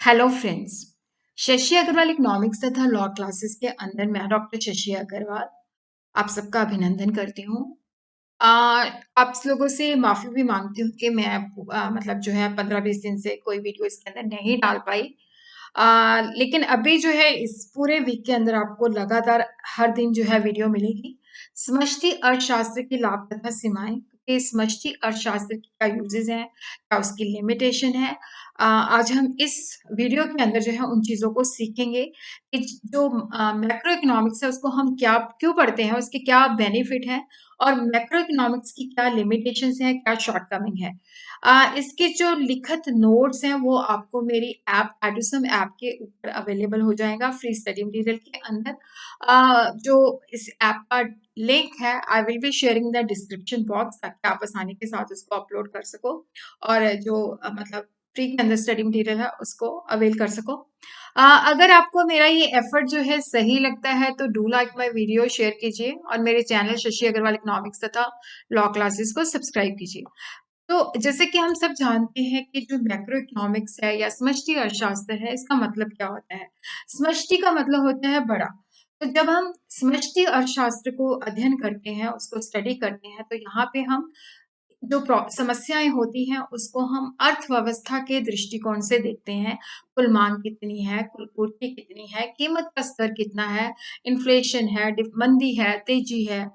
Hello friends. Shashi Agrawal economics तथा law classes के अंदर मैं डॉक्टर शशि अग्रवाल आप सबका अभिनंदन करती हूँ। आ, आप लोगों से माफी भी मांगती हूँ कि मैं मतलब जो है 15-20 दिन से कोई वीडियो इसके अंदर नहीं डाल पाई। लेकिन अभी जो है इस पूरे वीक के अंदर आपको लगातार हर दिन जो है वीडियो मिलेगी। समष्टि अर्थशास्त्र की लाभ तथा सीमाएं कि समष्टि अर्थशास्त्र की क्या यूजेस हैं, क्या उसकी लिमिटेशन है। आज हम इस वीडियो के अंदर जो है उन चीजों को सीखेंगे कि जो मैक्रो इकोनॉमिक्स है उसको हम क्या क्यों पढ़ते हैं, उसके क्या बेनिफिट हैं और मैक्रो इकोनॉमिक्स की क्या लिमिटेशंस हैं, क्या शॉर्टकमिंग है। इसके जो लिखित नोट्स हैं वो आपको मेरी ऐप एडुसम ऐप के ऊपर अवेलेबल हो जाएगा फ्री स्टडी मटेरियल के अंदर। जो इस ऐप का लिंक है I will be sharing the description box ताकि आप आसानी के साथ उसको अपलोड कर सको और जो मतलब फ्री के अंदर स्टडी मटेरियल है उसको अवेल कर सको। अगर आपको मेरा ये एफर्ट जो है सही लगता है तो do like my video, share कीजिए और मेरे चैनल शशि अग्रवाल इकोनॉमिक्स तथा लॉ क्लासेस को सब्सक्राइब कीजिए। तो जैसे कि हम सब जानते हैं कि जो मैक्रो इकोनॉमिक्स है या समष्टि अर्थशास्त्र है इसका मतलब क्या होता है। समष्टि का मतलब होता है बड़ा। तो जब हम समष्टि अर्थशास्त्र को अध्ययन करते हैं, उसको स्टडी करते हैं, तो यहाँ पे हम जो समस्याएं होती हैं उसको हम अर्थव्यवस्था के दृष्टिकोण से देखते हैं। कुल मांग कितनी है, कुल पूर्ति कितनी है, कीमत का स्तर कितना है, इन्फ्लेशन है, मंदी है, तेजी है,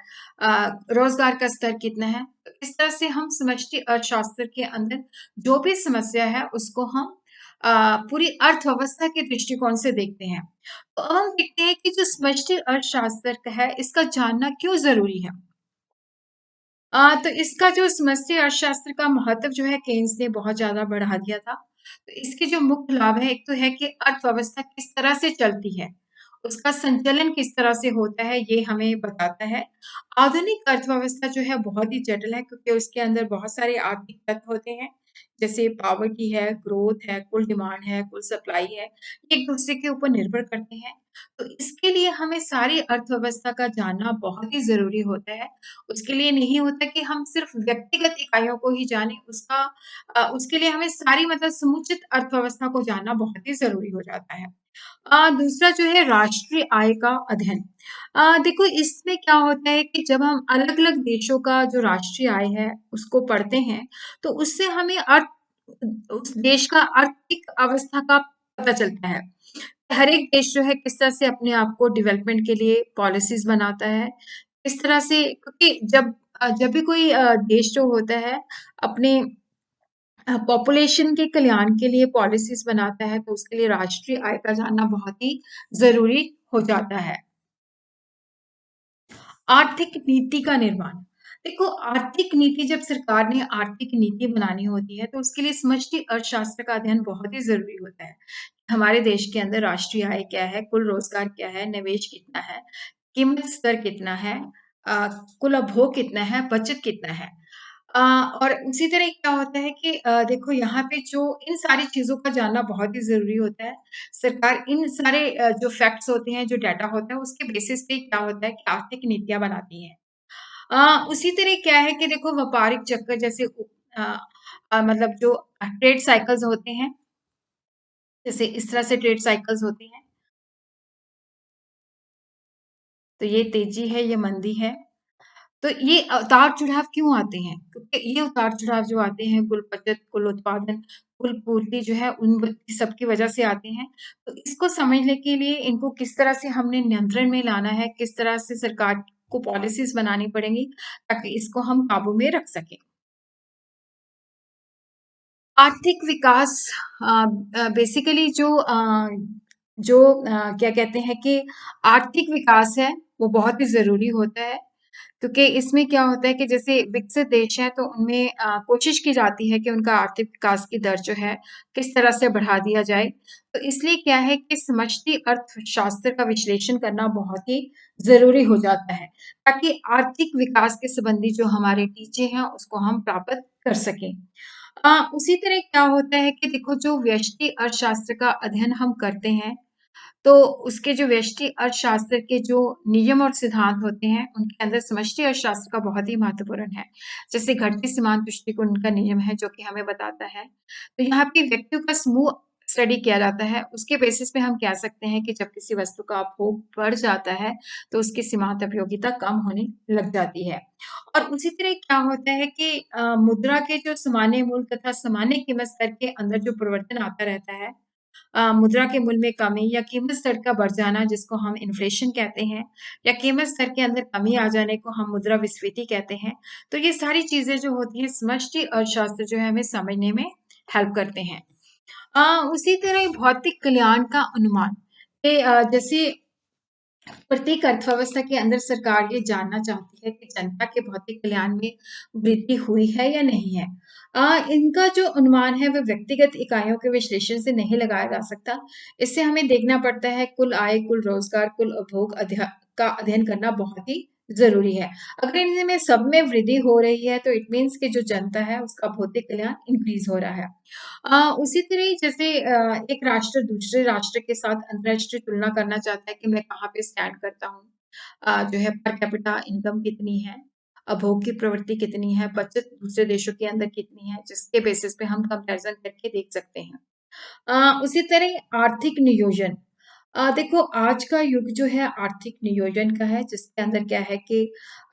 रोजगार का स्तर कितना है। तो इस तरह से हम समष्टि अर्थशास्त्र के अंदर जो भी समस्या है उसको हम पूरी अर्थव्यवस्था के दृष्टिकोण से देखते हैं। तो अब हम देखते हैं कि जो समष्टि अर्थशास्त्र है इसका जानना क्यों जरूरी है। तो इसका जो समष्टि अर्थशास्त्र का महत्व जो है केन्स ने बहुत ज्यादा बढ़ा दिया था। तो इसके जो मुख्य लाभ है, एक तो है कि अर्थव्यवस्था किस तरह से चलती है, उसका संचालन किस तरह से होता है ये हमें बताता है। आधुनिक अर्थव्यवस्था जो है बहुत ही जटिल है क्योंकि उसके अंदर बहुत सारे आर्थिक तत्व होते हैं, जैसे पावर्टी है, ग्रोथ है, कुल डिमांड है, कुल सप्लाई है, ये एक दूसरे के ऊपर निर्भर करते हैं। तो इसके लिए हमें सारी अर्थव्यवस्था का जानना बहुत ही जरूरी होता है। उसके लिए नहीं होता कि हम सिर्फ व्यक्तिगत इकाइयों को ही जानें, उसके लिए हमें सारी मतलब समुचित अर्थव्यवस्था को जानना बहुत ही ज़रूरी हो जाता है। दूसरा जो है राष्ट्रीय आय का अध्ययन। देखो इसमें क्या होता है कि जब हम अलग-अलग देशों का जो राष्ट्रीय आय है उसको पढ़ते हैं, तो उससे हमें उस देश का आर्थिक अवस्था का पता चलता है। हर एक देश जो है किस तरह से अपने आप को डेवलपमेंट के लिए पॉलिसीज़ बनाता है, किस तरह से क्योंकि जब भी कोई देश जो होता है अपने पॉपुलेशन के कल्याण के लिए पॉलिसीज़ बनाता है, तो उसके लिए राष्ट्रीय आय का जानना बहुत ही ज़रूरी हो जाता है। आर्थिक नीति का निर्माण। देखो आर्थिक नीति जब सरकार ने आर्थिक नीति बनानी होती है, तो उसके लिए समष्टि अर्थशास्त्र का अध्ययन बहुत ही ज़रूरी होता है। हमारे देश के अंदर राष्ट्रीय आय क्या है, कुल रोज़गार क्या है, निवेश कितना है, कीमत स्तर कितना है, अ, कुल उपभोग कितना है, बचत कितना है। अ, और उसी तरह क्या होता है कि देखो यहाँ पे जो इन सारी चीज़ों का जानना बहुत ही ज़रूरी होता है। सरकार इन सारे जो फैक्ट्स होते हैं, जो डाटा होता है, उसके बेसिस पे क्या होता है कि आर्थिक नीतियाँ बनाती हैं। उसी तरह क्या है कि देखो व्यापारिक चक्र जैसे अ मतलब जो ट्रेड साइकिल्स होते हैं, जैसे इस तरह से ट्रेड साइकिल्स होती हैं, तो ये तेज़ी है, ये मंदी है। तो ये उतार-चढ़ाव क्यों आते हैं? क्योंकि ये उतार-चढ़ाव जो आते हैं कुल बचत, कुल उत्पादन, कुल पूर्ति जो है उन सब की वजह से आते हैं। तो इसको समझने के लिए इनको किस तरह से हमने नियंत्रण में लाना है, किस तरह से सरकार को पॉलिसीज़ बनानी पड़ेंगी ताकि इसको हम काबू में रख सकें। आर्थिक विकास बेसिकली क्या कहते हैं कि आर्थिक विकास है वो बहुत ही ज़रूरी होता है। क्योंकि इसमें क्या होता है कि जैसे विकसित देश हैं तो उनमें कोशिश की जाती है कि उनका आर्थिक विकास की दर जो है किस तरह से बढ़ा दिया जाए। तो इसलिए क्या है कि समष्टि अर्थशास्त्र का विश्लेषण करना बहुत ही ज़रूरी हो जाता है, ताकि आर्थिक विकास के संबंधी जो हमारे टीचे हैं उसको हम प्राप्त कर सकें। उसी तरह क्या होता है कि देखो जो व्यष्टि अर्थशास्त्र का अध्ययन हम करते हैं तो उसके जो व्यष्टि अर्थशास्त्र के जो नियम और सिद्धांत होते हैं, उनके अंदर समष्टि अर्थशास्त्र का बहुत ही महत्वपूर्ण है। जैसे घटती सीमांत दृष्टिकोण उनका नियम है, जो कि हमें बताता है। तो यहाँ पे व्यक्तियों का समूह स्टडी किया जाता है, उसके बेसिस पे हम कह सकते हैं कि जब किसी वस्तु का उपभोग बढ़ जाता है, तो उसकी सीमांत उपयोगिता कम होने लग जाती है। और उसी तरह क्या होता है कि मुद्रा के जो सामान्य मूल्य तथा सामान्य कीमत स्तर के अंदर जो परिवर्तन आता रहता है, मुद्रा के मूल्य में कमी या कीमत स्तर का बढ़ जाना जिसको हम इन्फ्लेशन कहते हैं, या कीमत स्तर के अंदर कमी आ जाने को हम मुद्रास्फीति कहते हैं। तो ये सारी चीज़ें जो होती हैं समष्टि अर्थशास्त्र जो है हमें समझने में हेल्प करते हैं। उसी तरह भौतिक कल्याण का अनुमान, जैसे प्रत्येक अर्थव्यवस्था के अंदर सरकार ये जानना चाहती है कि जनता के भौतिक कल्याण में वृद्धि हुई है या नहीं है। इनका जो अनुमान है वह व्यक्तिगत इकाइयों के विश्लेषण से नहीं लगाया जा सकता। इससे हमें देखना पड़ता है कुल आय, कुल रोजगार, कुल उपभोग का अध्ययन करना बहुत ही ज़रूरी है। अगर इनमें सब में वृद्धि हो रही है तो इट मीन्स कि जो जनता है उसका भौतिक कल्याण इंक्रीज़ हो रहा है। उसी तरह ही जैसे एक राष्ट्र दूसरे राष्ट्र के साथ अंतर्राष्ट्रीय तुलना करना चाहता है कि मैं कहाँ पे स्टैंड करता हूँ। जो है पर कैपिटा इनकम कितनी है, उपभोग की प्रवृत्ति कितनी है, बचत दूसरे देशों के अंदर कितनी है, जिसके बेसिस पे हम कंपैरिज़न करके देख सकते हैं। उसी तरह आर्थिक नियोजन, देखो आज का युग जो है आर्थिक नियोजन का है जिसके अंदर क्या है कि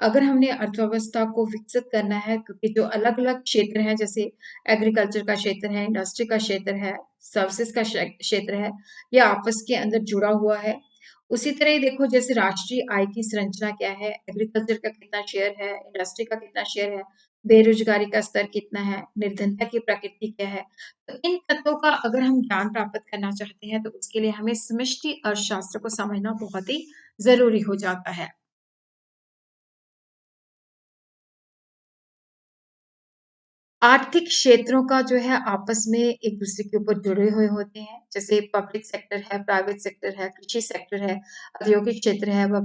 अगर हमने अर्थव्यवस्था को विकसित करना है क्योंकि जो अलग-अलग क्षेत्र हैं जैसे एग्रीकल्चर का क्षेत्र है, इंडस्ट्री का क्षेत्र है, सर्विसेज का क्षेत्र है, ये आपस के अंदर जुड़ा हुआ है। उसी तरह ही देखो जैसे राष्ट्रीय आय की संरचना क्या है, एग्रीकल्चर का कितना शेयर है, इंडस्ट्री का कितना शेयर है, बेरोजगारी का स्तर कितना है, निर्धनता की प्रकृति क्या है। तो इन तत्वों का अगर हम ज्ञान प्राप्त करना चाहते हैं तो उसके लिए हमें समष्टि अर्थशास्त्र को समझना बहुत ही ज़रूरी हो जाता है। आर्थिक क्षेत्रों का जो है आपस में एक-दूसरे के ऊपर जुड़े हुए होते हैं। जैसे पब्लिक सेक्टर है, प्राइवेट सेक्टर है, कृषि सेक्टर है, औद्योगिक क्षेत्र है, व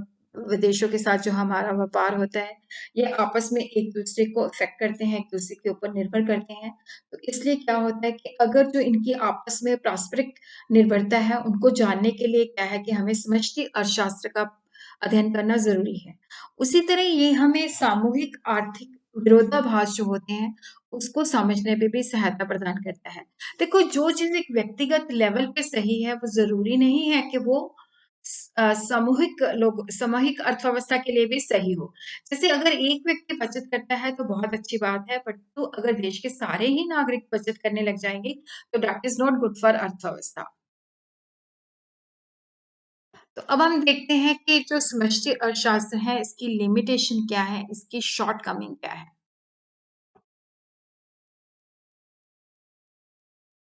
विदेशों के साथ जो हमारा व्यापार होता है, ये आपस में एक-दूसरे को इफ़ेक्ट करते हैं, एक-दूसरे के ऊपर निर्भर करते हैं। तो इसलिए क्या होता है कि अगर जो इनकी आपस में पारस्परिक निर्भरता है, उनको जानने के लिए क्या है कि हमें समष्टि अर्थशास्त्र का अध्ययन करना ज़रूरी है। उसी तरह ये हमें सामूहिक आर्थिक विरोधाभास जो होते हैं, उसको समझने में भी सहायता प्रदान करता है। देखो जो चीज़ एक व्यक्तिगत लेवल पे सही है, वो ज़रूरी नहीं है कि वो सामूहिक अर्थव्यवस्था के लिए भी सही हो। जैसे अगर एक व्यक्ति बचत करता है तो बहुत अच्छी बात है, बट तो अगर देश के सारे ही नागरिक बचत करने लग जाएँगे, तो that is not good for अर्थव्यवस्था। तो अब हम देखते हैं कि जो समष्टि अर्थशास्त्र है, इसकी लिमिटेशन क्या है, इसकी शॉर्टकमिंग क्या है?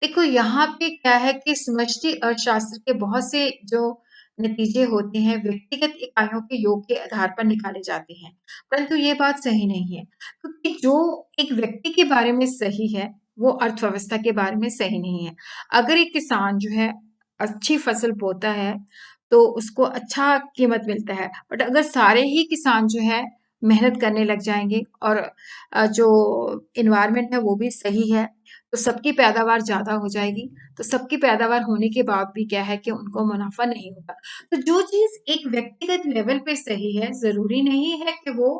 देखो यहाँ पे क्या है कि समष्टि अर्थशास्त्र के बहुत से जो नतीजे होते हैं व्यक्तिगत इकाइयों के योग के आधार पर निकाले जाते हैं, परंतु ये बात सही नहीं है क्योंकि जो एक व्यक्ति के बारे में सही है वो अर्थव्यवस्था के बारे में सही नहीं है। अगर एक किसान जो है अच्छी फसल बोता है तो उसको अच्छा कीमत मिलता है, बट अगर सारे ही किसान जो है मेहनत करने लग जाएंगे और जो इन्वायरमेंट है वो भी सही है तो सबकी पैदावार ज़्यादा हो जाएगी, तो सबकी पैदावार होने के बाद भी क्या है कि उनको मुनाफ़ा नहीं होगा। तो जो चीज़ एक व्यक्तिगत लेवल पे सही है, ज़रूरी नहीं है कि वो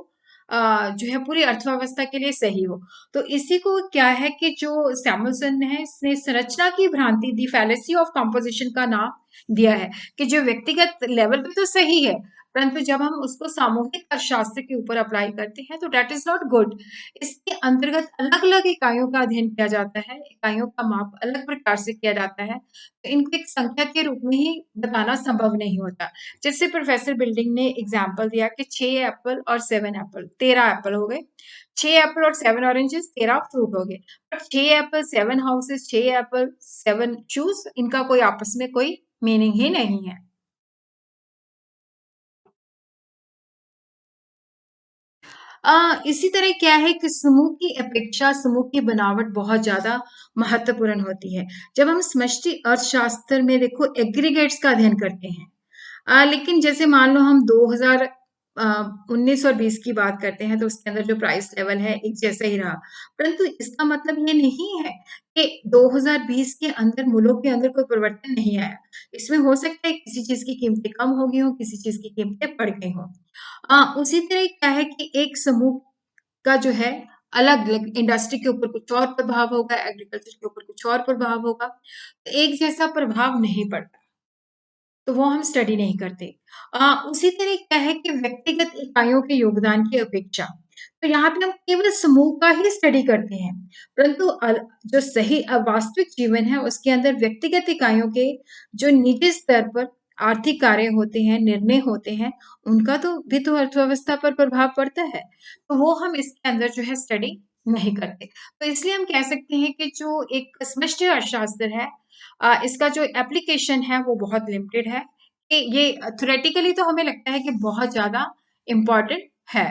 जो है पूरी अर्थव्यवस्था के लिए सही हो। तो इसी को क्या है कि जो सैमुअल्सन है, इसने संरचना की भ्रांति दी फैलेसी ऑफ कंपोज़िशन का नाम दिया है, कि जो व्यक्तिगत लेवल पे तो सही है, परंतु जब हम उसको सामूहिक अर्थशास्त्र के ऊपर अप्लाई करते हैं, तो दैट इज़ नॉट गुड। इसके अंतर्गत अलग-अलग इकाइयों का अध्ययन किया जाता है, इकाइयों का माप अलग प्रकार से किया जाता है, तो इनको एक संख्या के रूप में ही बताना संभव नहीं होता। जैसे प्रोफ़ेसर बिल्डिंग ने एग्ज़ाम्पल दिया कि 6 एप्पल और 7 एप्पल, 13 एप्पल हो गए, 6 एप्पल और 7 ऑरेंजेस 13 फ्रूट हो गए। पर 6 एप्पल, 7 हाउसेस, 6 एप्पल, 7 शूज़ इनका कोई आपस में कोई मीनिंग ही नहीं है। इसी तरह क्या है कि समूह की अपेक्षा समूह की बनावट बहुत ज़्यादा महत्वपूर्ण होती है। जब हम समष्टि अर्थशास्त्र में देखो एग्रीगेट्स का अध्ययन करते हैं। लेकिन जैसे मान लो हम 2000 अ, 19 और 20 की बात करते हैं तो उसके अंदर जो प्राइस लेवल है एक जैसा ही रहा। परंतु इसका मतलब ये नहीं है कि 2020 के अंदर मूल्यों के अंदर कोई परिवर्तन नहीं आया। इसमें हो सकता है किसी चीज़ की कीमतें कम हो गई हों, किसी चीज़ की कीमतें बढ़ गई हों। उसी तरह क्या है कि एक समूह का जो है अलग-अलग इंडस्ट्री के ऊपर कुछ और प्रभाव होगा, एग्रीकल्चर के ऊपर कुछ और प्रभाव होगा। तो एक जैसा प्रभाव नहीं पड़ता। तो वो हम स्टडी नहीं करते। उसी तरह क्या है कि व्यक्तिगत इकाइयों के योगदान की अपेक्षा, तो यहाँ पे हम केवल समूह का ही स्टडी करते हैं, परंतु जो सही वास्तविक जीवन है, उसके अंदर व्यक्तिगत इकाइयों के जो निजी स्तर पर आर्थिक कार्य होते हैं, निर्णय होते हैं, उनका तो अर्थव्यवस्था पर प्रभाव पड़ता है। तो वो हम इसके अंदर जो है स्टडी नहीं करते। तो इसलिए हम कह सकते हैं कि जो एक समष्टि अर्थशास्त्र है, इसका जो एप्लीकेशन है वो बहुत लिमिटेड है कि ये थ्योरेटिकली तो हमें लगता है कि बहुत ज़्यादा इम्पोर्टेंट है।